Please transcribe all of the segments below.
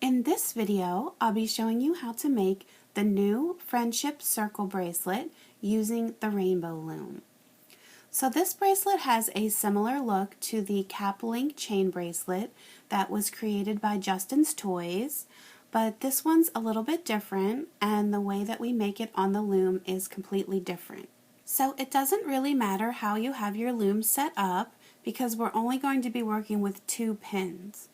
In this video, I'll be showing you how to make the new Friendship Circle Bracelet using the Rainbow Loom. So this bracelet has a similar look to the Cap Link chain bracelet that was created by Justin's Toys, but this one's a little bit different and the way that we make it on the loom is completely different. So it doesn't really matter how you have your loom set up because we're only going to be working with 2 pins.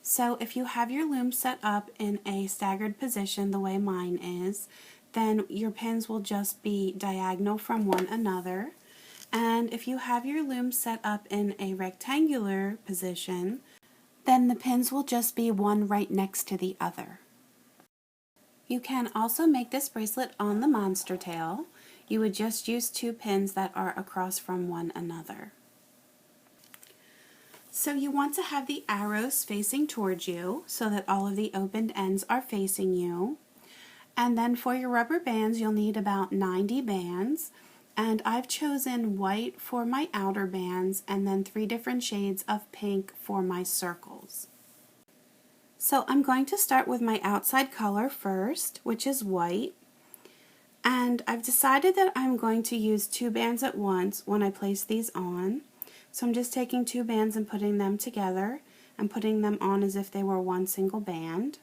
So if you have your loom set up in a staggered position the way mine is, then your pins will just be diagonal from one another. And if you have your loom set up in a rectangular position, then the pins will just be one right next to the other. You can also make this bracelet on the monster tail. You would just use 2 pins that are across from one another. So you want to have the arrows facing towards you so that all of the opened ends are facing you. And then for your rubber bands, you'll need about 90 bands. And I've chosen white for my outer bands and then 3 different shades of pink for my circles. So I'm going to start with my outside color first, which is white. And I've decided that I'm going to use 2 bands at once when I place these on. So I'm just taking 2 bands and putting them together and putting them on as if they were one single band.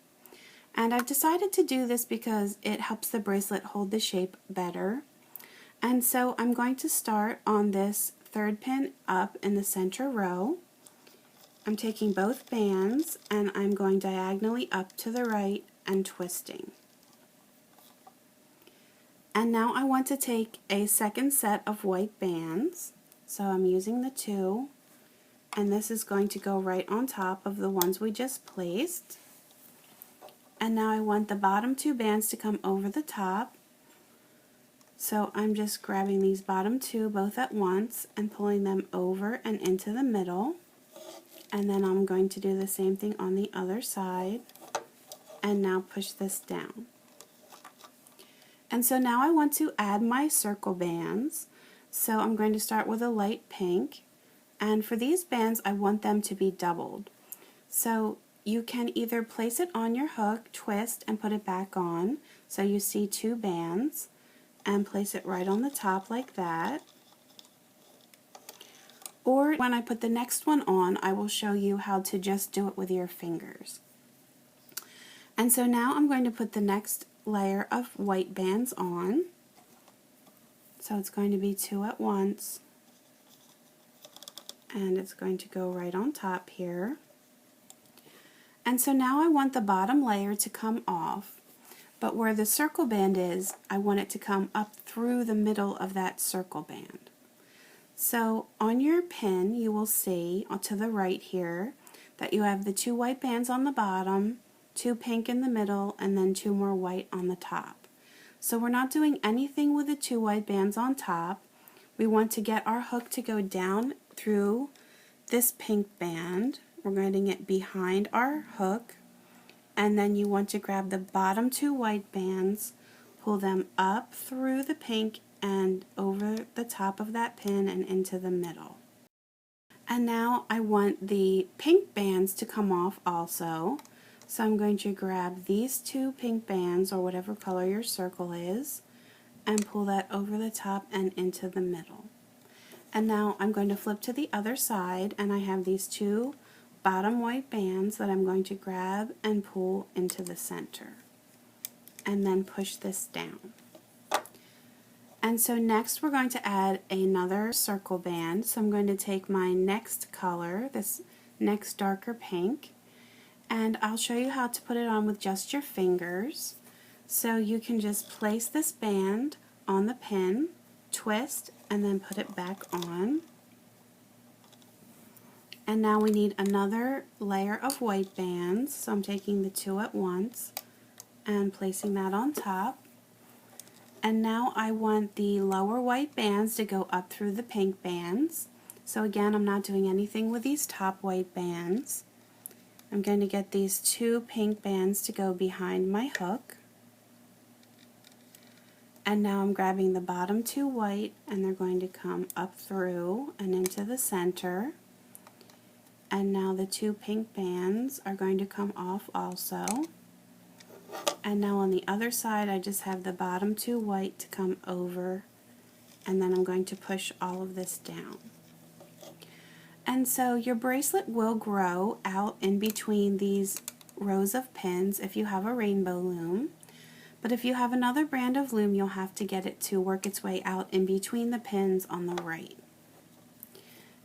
And I've decided to do this because it helps the bracelet hold the shape better. And so I'm going to start on this 3rd pin up in the center row. I'm taking both bands and I'm going diagonally up to the right and twisting. And now I want to take a second set of white bands. So I'm using the 2, and this is going to go right on top of the ones we just placed. And now I want the bottom 2 bands to come over the top. So I'm just grabbing these bottom 2 both at once and pulling them over and into the middle. And then I'm going to do the same thing on the other side. And now push this down. And so now I want to add my circle bands. So I'm going to start with a light pink, and for these bands I want them to be doubled. So you can either place it on your hook, twist, and put it back on, so you see 2 bands, and place it right on the top like that. Or when I put the next one on, I will show you how to just do it with your fingers. And so now I'm going to put the next layer of white bands on. So it's going to be 2 at once, and it's going to go right on top here. And so now I want the bottom layer to come off, but where the circle band is, I want it to come up through the middle of that circle band. So on your pin, you will see to the right here that you have the 2 white bands on the bottom, 2 pink in the middle, and then 2 more white on the top. So we're not doing anything with the 2 white bands on top. We want to get our hook to go down through this pink band. We're getting it behind our hook, and then you want to grab the bottom 2 white bands, pull them up through the pink and over the top of that pin and into the middle. And now I want the pink bands to come off also. So I'm going to grab these 2 pink bands, or whatever color your circle is, and pull that over the top and into the middle. And now I'm going to flip to the other side, and I have these 2 bottom white bands that I'm going to grab and pull into the center. And then push this down. And so next we're going to add another circle band. So I'm going to take my next color, this next darker pink, and I'll show you how to put it on with just your fingers. So you can just place this band on the pin, twist, and then put it back on. And now we need another layer of white bands, so I'm taking the 2 at once and placing that on top. And now I want the lower white bands to go up through the pink bands. So again, I'm not doing anything with these top white bands. I'm going to get these 2 pink bands to go behind my hook. And now I'm grabbing the bottom 2 white, and they're going to come up through and into the center. And now the two pink bands are going to come off also. And now on the other side I just have the bottom two white to come over, and then I'm going to push all of this down. And so your bracelet will grow out in between these rows of pins if you have a Rainbow Loom. But if you have another brand of loom, you'll have to get it to work its way out in between the pins on the right.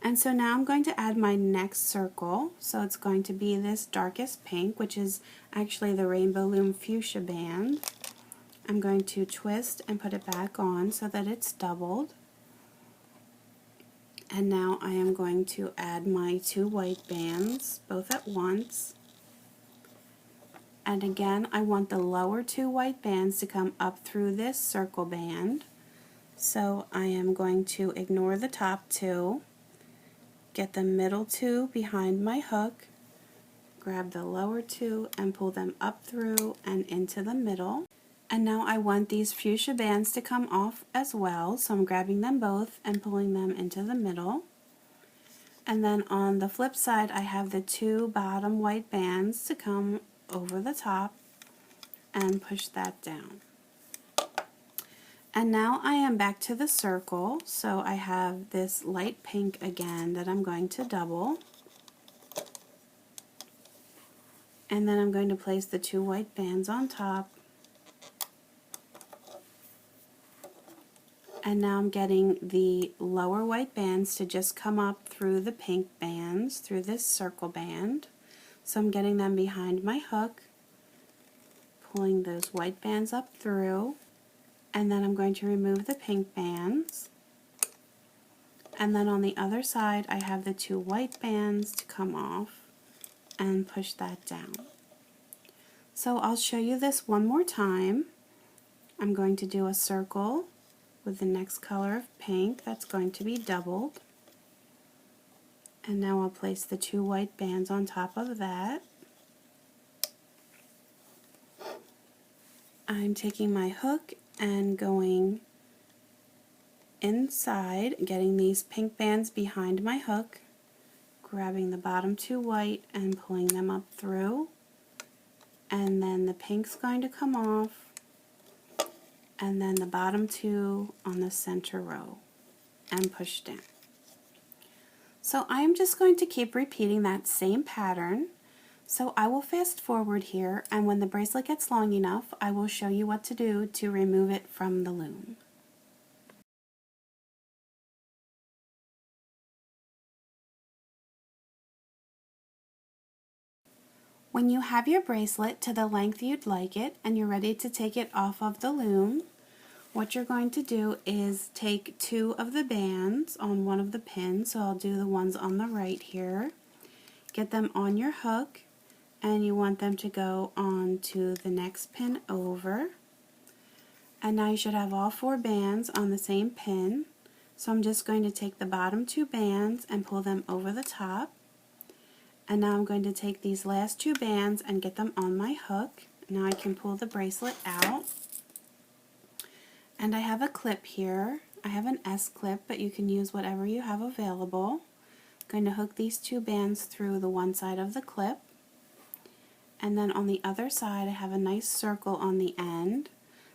And so now I'm going to add my next circle. So it's going to be this darkest pink, which is actually the Rainbow Loom fuchsia band. I'm going to twist and put it back on so that it's doubled. And now I am going to add my two white bands, both at once. And again, I want the lower two white bands to come up through this circle band. So I am going to ignore the top two, get the middle two behind my hook, grab the lower two and pull them up through and into the middle. And now I want these fuchsia bands to come off as well, so I'm grabbing them both and pulling them into the middle. And then on the flip side, I have the two bottom white bands to come over the top and push that down. And now I am back to the circle, so I have this light pink again that I'm going to double. And then I'm going to place the two white bands on top. And now I'm getting the lower white bands to just come up through the pink bands, through this circle band. So I'm getting them behind my hook, pulling those white bands up through, and then I'm going to remove the pink bands. And then on the other side I have the two white bands to come off and push that down. So I'll show you this one more time. I'm going to do a circle with the next color of pink that's going to be doubled. And now I'll place the two white bands on top of that. I'm taking my hook and going inside, getting these pink bands behind my hook, grabbing the bottom two white and pulling them up through. And then the pink's going to come off, and then the bottom two on the center row and push down. So I'm just going to keep repeating that same pattern. So I will fast forward here, and when the bracelet gets long enough, I will show you what to do to remove it from the loom. When you have your bracelet to the length you'd like it and you're ready to take it off of the loom, what you're going to do is take two of the bands on one of the pins, so I'll do the ones on the right here, get them on your hook, and you want them to go on to the next pin over. And now you should have all four bands on the same pin, so I'm just going to take the bottom two bands and pull them over the top. And now I'm going to take these last two bands and get them on my hook. Now I can pull the bracelet out. And I have a clip here. I have an S clip, but you can use whatever you have available. I'm going to hook these two bands through the one side of the clip. And then on the other side I have a nice circle on the end.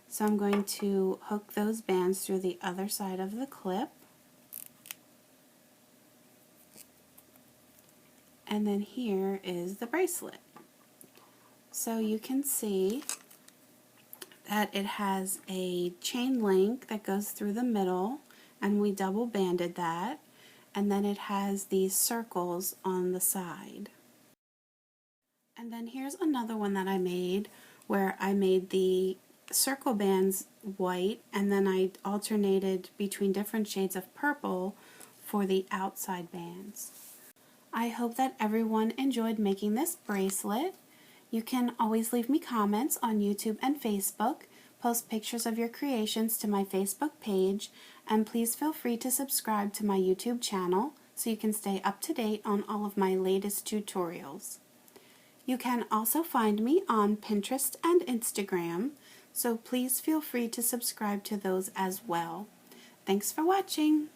So I'm going to hook those bands through the other side of the clip. And then here is the bracelet. So you can see that it has a chain link that goes through the middle, and we double banded that, and then it has these circles on the side. And then here's another one that I made where I made the circle bands white, and then I alternated between different shades of purple for the outside bands. I hope that everyone enjoyed making this bracelet. You can always leave me comments on YouTube and Facebook, post pictures of your creations to my Facebook page, and please feel free to subscribe to my YouTube channel so you can stay up to date on all of my latest tutorials. You can also find me on Pinterest and Instagram, so please feel free to subscribe to those as well. Thanks for watching!